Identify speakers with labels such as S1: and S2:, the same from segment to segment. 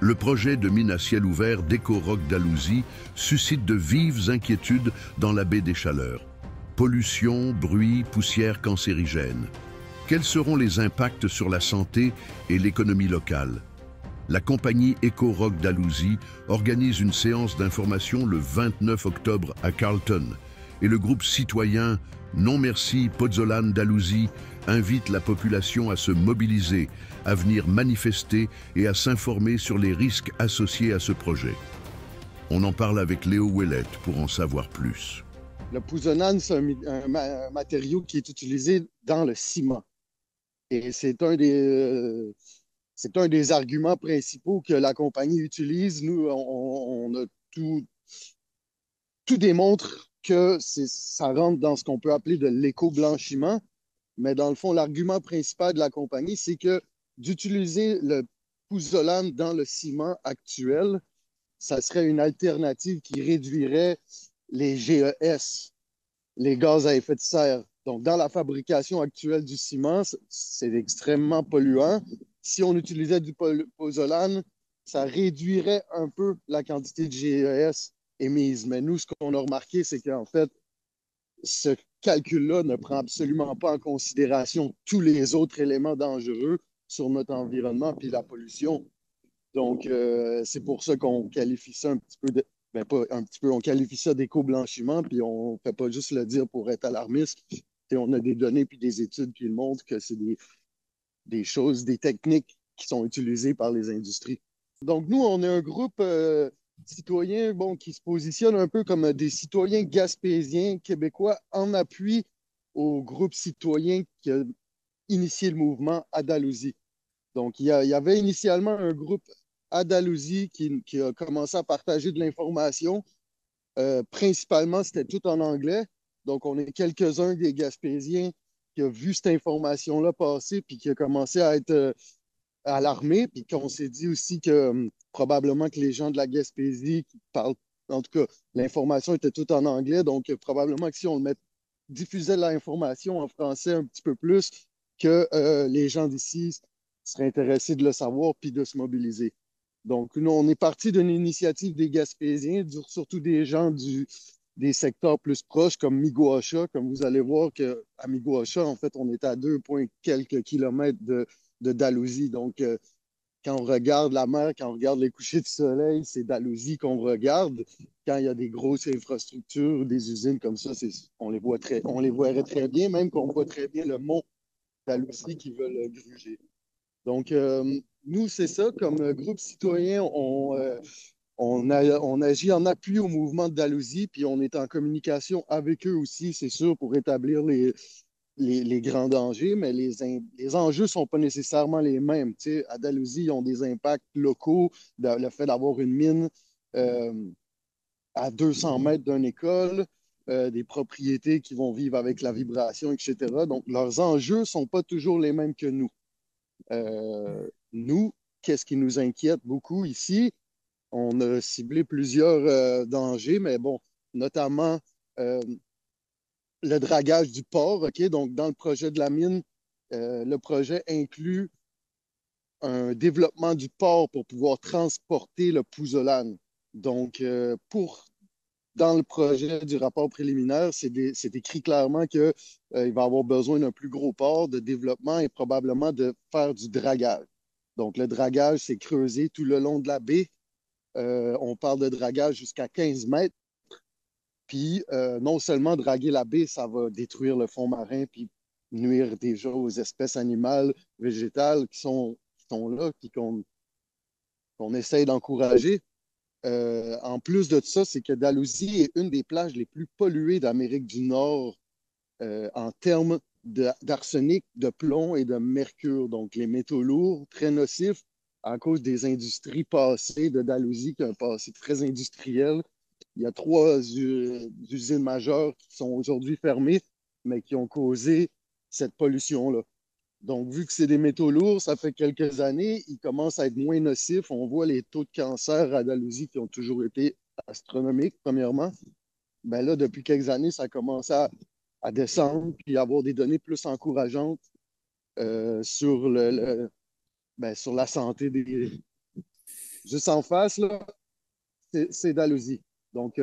S1: Le projet de mine à ciel ouvert d'Eco-Rock Dalhousie suscite de vives inquiétudes dans la baie des Chaleurs. Pollution, bruit, poussière cancérigène. Quels seront les impacts sur la santé et l'économie locale? La compagnie Eco-Rock Dalhousie organise une séance d'information le 29 octobre à Carlton et le groupe citoyen Non Merci Pozzolan Dalhousie invite la population à se mobiliser, à venir manifester et à s'informer sur les risques associés à ce projet. On en parle avec Léo Ouellette pour en savoir plus.
S2: Le pozzolan, c'est un matériau qui est utilisé dans le ciment. Et c'est un des arguments principaux que la compagnie utilise. Nous, on a tout démontre que ça rentre dans ce qu'on peut appeler de l'éco-blanchiment. Mais dans le fond, l'argument principal de la compagnie, c'est que d'utiliser le pouzolan dans le ciment actuel, ça serait une alternative qui réduirait les GES, les gaz à effet de serre. Donc, dans la fabrication actuelle du ciment, c'est extrêmement polluant. Si on utilisait du pozzolan, ça réduirait un peu la quantité de GES émise. Mais nous, ce qu'on a remarqué, c'est qu'en fait, ce calcul-là ne prend absolument pas en considération tous les autres éléments dangereux sur notre environnement puis la pollution. Donc, c'est pour ça qu'on qualifie ça un petit peu de. Ben, pas un petit peu, on qualifie ça d'éco-blanchiment, puis on ne fait pas juste le dire pour être alarmiste. Et on a des données puis des études qui montrent que c'est des choses, des techniques qui sont utilisées par les industries. Donc, nous, on est un groupe citoyen bon, qui se positionne un peu comme des citoyens gaspésiens québécois en appui au groupe citoyen qui a initié le mouvement Andalousie. Donc, il y avait initialement un groupe Andalousie qui a commencé à partager de l'information. Principalement, c'était tout en anglais. Donc, on est quelques-uns des Gaspésiens qui ont vu cette information-là passer puis qui a commencé à être alarmé. Puis qu'on s'est dit aussi que probablement que les gens de la Gaspésie qui parlent, en tout cas, l'information était toute en anglais. Donc, probablement que si on diffusait l'information en français un petit peu plus, que les gens d'ici seraient intéressés de le savoir puis de se mobiliser. Donc, nous, on est parti d'une initiative des Gaspésiens, surtout des gens des secteurs plus proches comme Miguacha. Comme vous allez voir qu'à Miguacha, en fait, on est à 2 points quelques kilomètres de Dalhousie. Donc, quand on regarde la mer, quand on regarde les couchers de soleil, c'est Dalhousie qu'on regarde. Quand il y a des grosses infrastructures, des usines comme ça, on les voirait très bien, même qu'on voit très bien le mont Dalhousie qui veut le gruger. Donc, nous, c'est ça, comme groupe citoyen, on agit en appui au mouvement de Dalhousie, puis on est en communication avec eux aussi, c'est sûr, pour établir les grands dangers, mais les enjeux ne sont pas nécessairement les mêmes. Tu sais, à Dalhousie, ils ont des impacts locaux, le fait d'avoir une mine euh, à 200 mètres d'une école, des propriétés qui vont vivre avec la vibration, etc. Donc, leurs enjeux ne sont pas toujours les mêmes que nous. Nous, qu'est-ce qui nous inquiète beaucoup ici? On a ciblé plusieurs dangers, mais bon, notamment le dragage du port. OK? Donc, dans le projet de la mine, le projet inclut un développement du port pour pouvoir transporter le pouzolan. Donc, dans le projet du rapport préliminaire, c'est écrit clairement qu'il va avoir besoin d'un plus gros port de développement et probablement de faire du dragage. Donc, le dragage, c'est creusé tout le long de la baie. On parle de dragage jusqu'à 15 mètres. Puis, non seulement draguer la baie, ça va détruire le fond marin, puis nuire déjà aux espèces animales, végétales qui sont là, puis qu'on essaye d'encourager. En plus de ça, c'est que Dalhousie est une des plages les plus polluées d'Amérique du Nord en termes d'arsenic, de plomb et de mercure. Donc, les métaux lourds, très nocifs à cause des industries passées de Dalhousie, qui a un passé très industriel. Il y a 3 usines majeures qui sont aujourd'hui fermées, mais qui ont causé cette pollution-là. Donc, vu que c'est des métaux lourds, ça fait quelques années, ils commencent à être moins nocifs. On voit les taux de cancer à Dalhousie qui ont toujours été astronomiques, premièrement. Ben là, depuis quelques années, ça commence à descendre puis à avoir des données plus encourageantes sur sur la santé juste en face, là, c'est Dalhousie. Donc,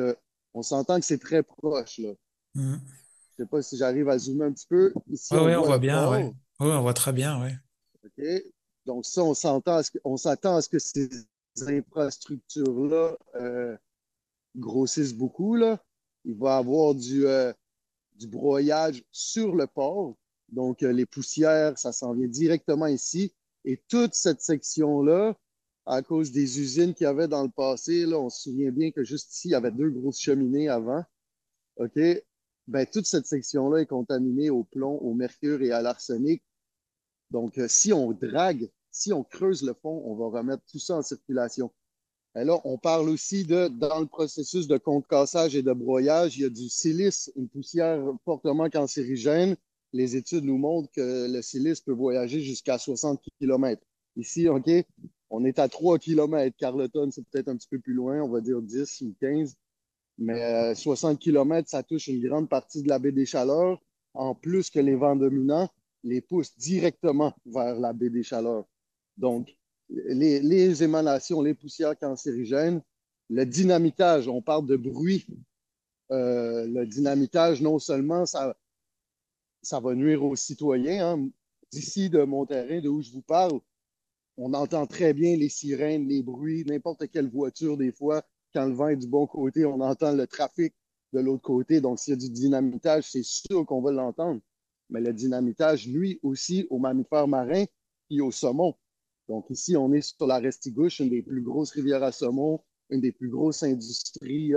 S2: on s'entend que c'est très proche, là.
S3: Mhm.
S2: Je sais pas si j'arrive à zoomer un petit peu. Ici,
S3: Ouais,
S2: on
S3: ouais, on
S2: voit
S3: voit
S2: le
S3: bien, ouais.
S2: port.
S3: Ouais, on voit très bien, ouais.
S2: OK? Donc, ça, on s'attend à ce que ces infrastructures-là grossissent beaucoup, là. Il va y avoir du broyage sur le port. Donc, les poussières, ça s'en vient directement ici. Et toute cette section-là, à cause des usines qu'il y avait dans le passé, là, on se souvient bien que juste ici, il y avait deux grosses cheminées avant. OK? Ben, toute cette section-là est contaminée au plomb, au mercure et à l'arsenic. Donc, si on drague, si on creuse le fond, on va remettre tout ça en circulation. Et là, on parle aussi dans le processus de concassage et de broyage, il y a du silice, une poussière fortement cancérigène. Les études nous montrent que le silice peut voyager jusqu'à 60 km. Ici, OK, on est à 3 km. Carleton, c'est peut-être un petit peu plus loin, on va dire 10 ou 15. Mais 60 km, ça touche une grande partie de la baie des Chaleurs, en plus que les vents dominants les poussent directement vers la baie des Chaleurs. Donc, les émanations, les poussières cancérigènes, le dynamitage, on parle de bruit. Le dynamitage, non seulement ça va nuire aux citoyens, hein. D'ici de mon terrain, de où je vous parle, on entend très bien les sirènes, les bruits, n'importe quelle voiture, des fois, quand le vent est du bon côté, on entend le trafic de l'autre côté. Donc, s'il y a du dynamitage, c'est sûr qu'on va l'entendre. Mais le dynamitage nuit aussi aux mammifères marins et aux saumons. Donc, ici, on est sur la Restigouche, une des plus grosses rivières à saumon, une des plus grosses industries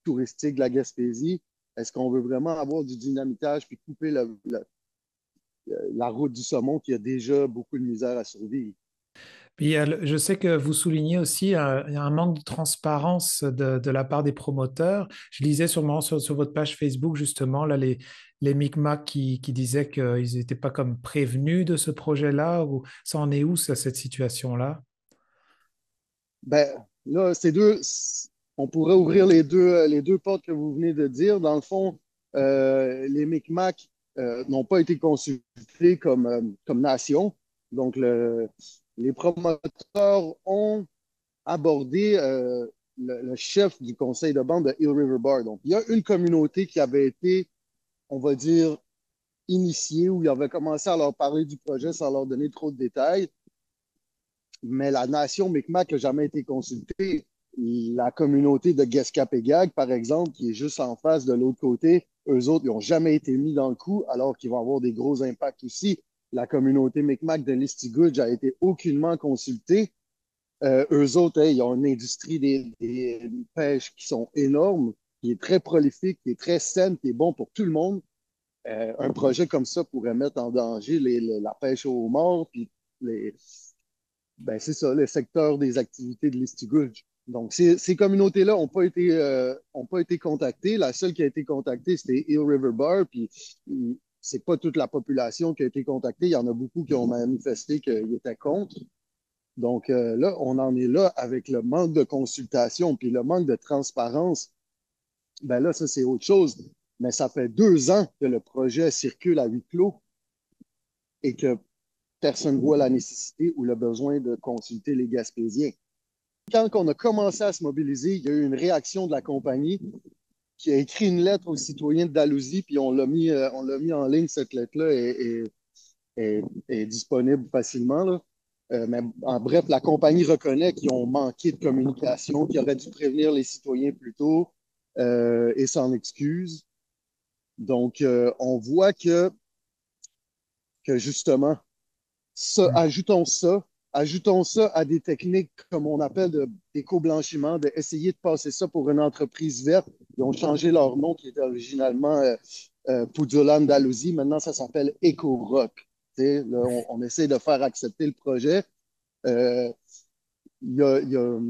S2: touristiques de la Gaspésie. Est-ce qu'on veut vraiment avoir du dynamitage puis couper la route du saumon qui a déjà beaucoup de misère à survivre?
S3: Puis je sais que vous soulignez aussi il y a un manque de transparence de la part des promoteurs. Je lisais sûrement sur votre page Facebook justement là les Micmacs qui disaient qu'ils n'étaient pas comme prévenus de ce projet-là. Ou ça en est où cette situation-là?
S2: Ben, là, on pourrait ouvrir les deux portes que vous venez de dire. Dans le fond, les Micmacs n'ont pas été consultés comme nation. Donc, les promoteurs ont abordé le chef du conseil de bande de Hill River Bar. Donc, il y a une communauté qui avait été, on va dire, initiée, où il avait commencé à leur parler du projet sans leur donner trop de détails. Mais la nation Mi'kmaq n'a jamais été consultée. La communauté de Guescapégag, par exemple, qui est juste en face de l'autre côté, eux autres, ils n'ont jamais été mis dans le coup, alors qu'ils vont avoir des gros impacts aussi. La communauté Mi'kmaq de Listigouge a été aucunement consultée. Eux autres, ils ont une industrie des pêches qui sont énormes, qui est très prolifique, qui est très saine, qui est bon pour tout le monde. Un projet comme ça pourrait mettre en danger la pêche au homard, puis les, ben, c'est ça, le secteur des activités de l'Estigouge. Donc, ces communautés-là ont pas été contactées. La seule qui a été contactée, c'était Eel River Bar, puis c'est pas toute la population qui a été contactée. Il y en a beaucoup qui ont manifesté qu'ils étaient contre. Donc, là, on en est là avec le manque de consultation, puis le manque de transparence. Ben là, ça, c'est autre chose. Mais ça fait 2 ans que le projet circule à huis clos et que personne ne voit la nécessité ou le besoin de consulter les Gaspésiens. Quand on a commencé à se mobiliser, il y a eu une réaction de la compagnie qui a écrit une lettre aux citoyens de Dalhousie, puis on l'a mis en ligne. Cette lettre-là est disponible facilement, là. Mais en bref, la compagnie reconnaît qu'ils ont manqué de communication, qu'ils auraient dû prévenir les citoyens plus tôt et s'en excuse. Donc, on voit que justement, ajoutons ça à des techniques comme on appelle d'éco-blanchiment, d'essayer de passer ça pour une entreprise verte. Ils ont changé leur nom qui était originalement Pudulan Dalhousie. Maintenant, ça s'appelle EcoRock. Là, on essaie de faire accepter le projet. Euh, il y a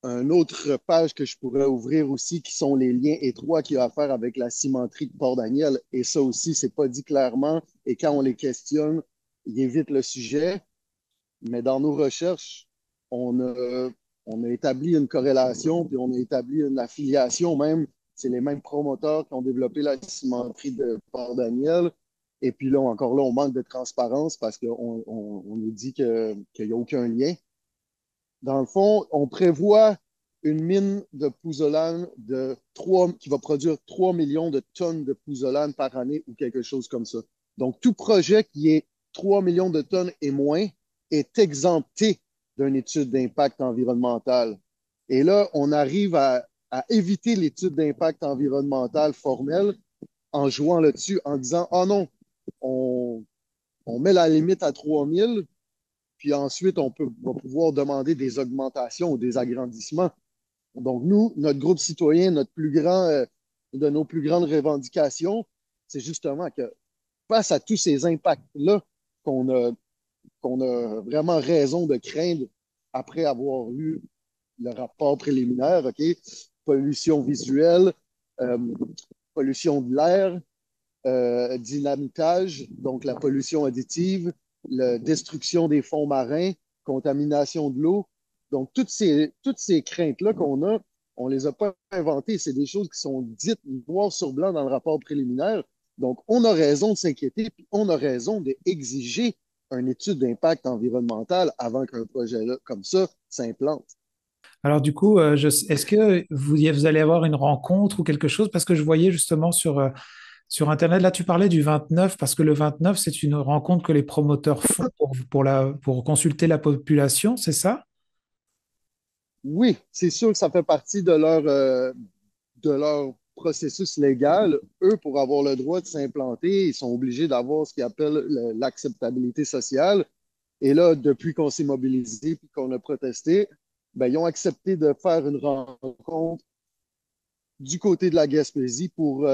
S2: une autre page que je pourrais ouvrir aussi qui sont les liens étroits qui ont à faire avec la cimenterie de Port-Daniel. Et ça aussi, c'est pas dit clairement. Et quand on les questionne, ils évitent le sujet. Mais dans nos recherches, on a, on a établi une corrélation, puis on a établi une affiliation même. C'est les mêmes promoteurs qui ont développé la cimenterie de Port-Daniel. Et puis là, encore là, on manque de transparence parce qu'on nous dit qu'il n'y a aucun lien. Dans le fond, on prévoit une mine de pouzzolane qui va produire 3 millions de tonnes de pouzzolane par année ou quelque chose comme ça. Donc, tout projet qui est 3 millions de tonnes et moins est exempté d'une étude d'impact environnemental. Et là, on arrive à éviter l'étude d'impact environnemental formelle en jouant là-dessus, en disant, oh non, on, on met la limite à 3000, puis ensuite, va pouvoir demander des augmentations ou des agrandissements. Donc, nous, notre groupe citoyen, de nos plus grandes revendications, c'est justement que face à tous ces impacts-là qu'on a, qu'on a vraiment raison de craindre après avoir eu le rapport préliminaire, OK? Pollution visuelle, euh, pollution de l'air, dynamitage, donc la pollution additive, la destruction des fonds marins, contamination de l'eau. Donc, toutes ces craintes-là qu'on a, on ne les a pas inventées. C'est des choses qui sont dites noir sur blanc dans le rapport préliminaire. Donc, on a raison de s'inquiéter, puis on a raison d'exiger une étude d'impact environnemental avant qu'un projet là, comme ça s'implante.
S3: Alors du coup, est-ce que vous allez avoir une rencontre ou quelque chose? Parce que je voyais justement sur Internet, là tu parlais du 29, parce que le 29, c'est une rencontre que les promoteurs font pour consulter la population, c'est ça?
S2: Oui, c'est sûr que ça fait partie de leur processus légal. Eux, pour avoir le droit de s'implanter, ils sont obligés d'avoir ce qu'ils appellent l'acceptabilité sociale. Et là, depuis qu'on s'est mobilisé et qu'on a protesté, ben, ils ont accepté de faire une rencontre du côté de la Gaspésie pour,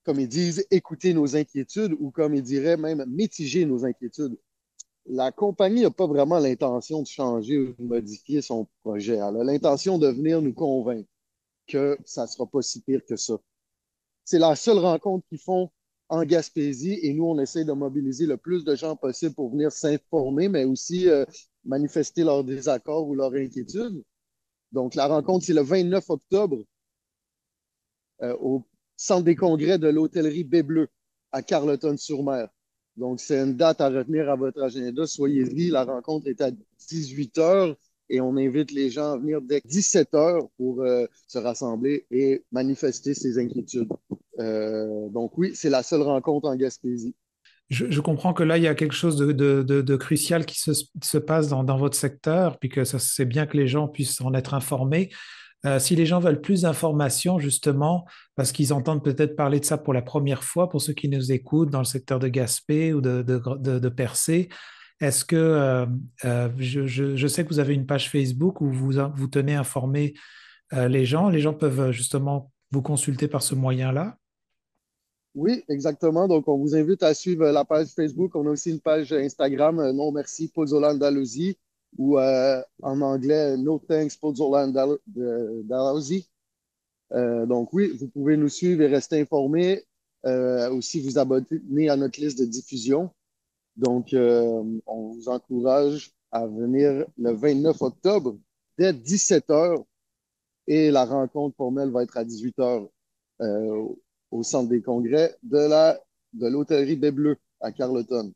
S2: comme ils disent, écouter nos inquiétudes ou comme ils diraient même mitiger nos inquiétudes. La compagnie n'a pas vraiment l'intention de changer ou de modifier son projet. Elle a l'intention de venir nous convaincre que ça ne sera pas si pire que ça. C'est la seule rencontre qu'ils font en Gaspésie et nous, on essaie de mobiliser le plus de gens possible pour venir s'informer, mais aussi manifester leur désaccord ou leur inquiétude. Donc, la rencontre, c'est le 29 octobre au centre des congrès de l'hôtellerie Baie-Bleue à Carleton-sur-Mer. Donc, c'est une date à retenir à votre agenda. Soyez-y. La rencontre est à 18 heures et on invite les gens à venir dès 17 heures pour se rassembler et manifester ses inquiétudes. Donc, oui, c'est la seule rencontre en Gaspésie.
S3: Je comprends que là, il y a quelque chose de crucial qui se passe dans votre secteur, puis que c'est bien que les gens puissent en être informés. Si les gens veulent plus d'informations, justement, parce qu'ils entendent peut-être parler de ça pour la première fois, pour ceux qui nous écoutent dans le secteur de Gaspé ou de Percé, est-ce que je sais que vous avez une page Facebook où vous tenez informer les gens peuvent justement vous consulter par ce moyen-là?
S2: Oui, exactement. Donc, on vous invite à suivre la page Facebook. On a aussi une page Instagram, non merci, Pozzolan d'Alousie, ou en anglais, No thanks, Pozzolan d'Alousie. Donc, oui, vous pouvez nous suivre et rester informés. Aussi, vous abonner à notre liste de diffusion. Donc, on vous encourage à venir le 29 octobre dès 17 heures et la rencontre formelle va être à 18 heures au centre des congrès de l'hôtellerie Baie Bleue à Carleton.